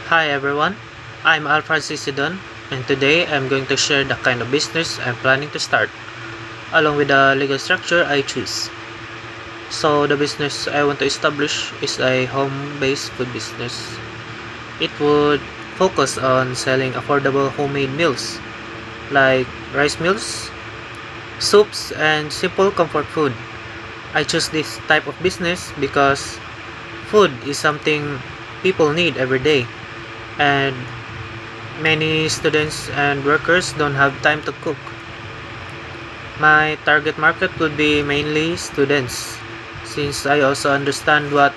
Hi everyone, I'm Alfred Sidon, and today I'm going to share the kind of business I'm planning to start, along with the legal structure I choose. So the business I want to establish is a home-based food business. It would focus on selling affordable homemade meals like rice meals, soups, and simple comfort food. I choose this type of business because food is something people need every day, and many students and workers don't have time to cook. My target market would be mainly students, since I also understand what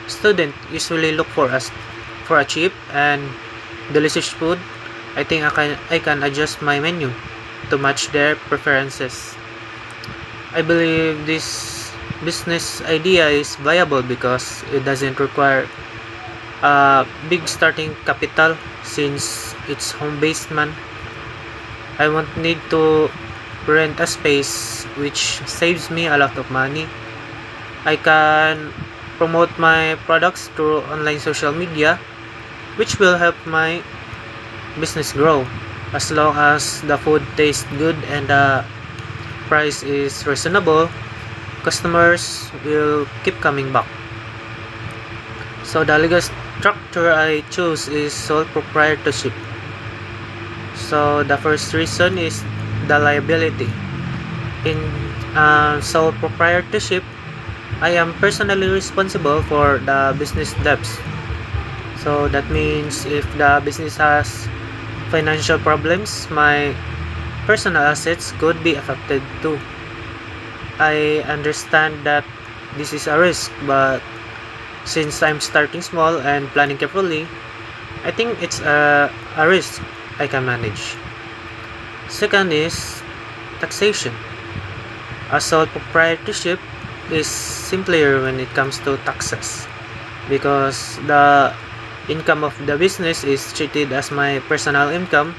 students usually look for as for a cheap and delicious food. I can adjust my menu to match their preferences. I believe this business idea is viable because it doesn't require a big starting capital since it's home-based man. I won't need to rent a space, which saves me a lot of money. I can promote my products through online social media, which will help my business grow. As long as the food tastes good and the price is reasonable, customers will keep coming back. So the legal structure I choose is sole proprietorship. So the first reason is the liability. In sole proprietorship, I am personally responsible for the business debts. So that means if the business has financial problems, my personal assets could be affected too. I understand that this is a risk, but since I'm starting small and planning carefully, I think it's a risk I can manage. Second is taxation. A sole proprietorship is simpler when it comes to taxes because the income of the business is treated as my personal income.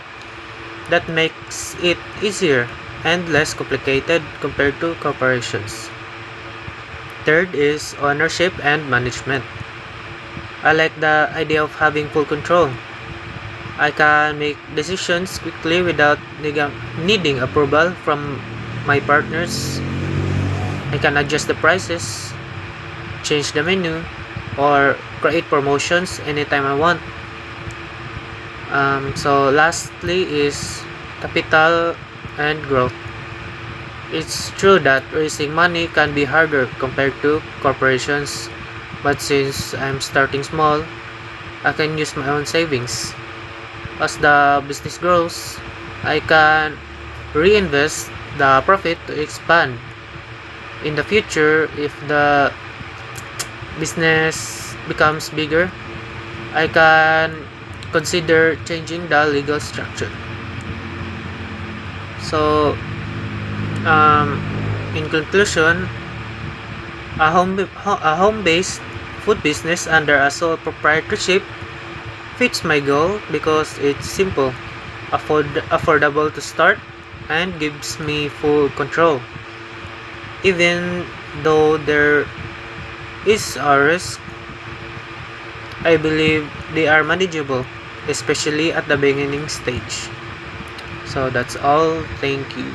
That makes it easier and less complicated compared to corporations. Third is ownership and management. I like the idea of having full control. I can make decisions quickly without needing approval from my partners. I can adjust the prices, change the menu, or create promotions anytime I want. So lastly is capital and growth. It's true that raising money can be harder compared to corporations, but since I'm starting small, I can use my own savings. As the business grows, I can reinvest the profit to expand. In the future, if the business becomes bigger, I can consider changing the legal structure. So, um, in conclusion, a home-based food business under a sole proprietorship fits my goal because it's simple, affordable to start, and gives me full control. Even though there is a risk, I believe they are manageable, especially at the beginning stage. So that's all. Thank you.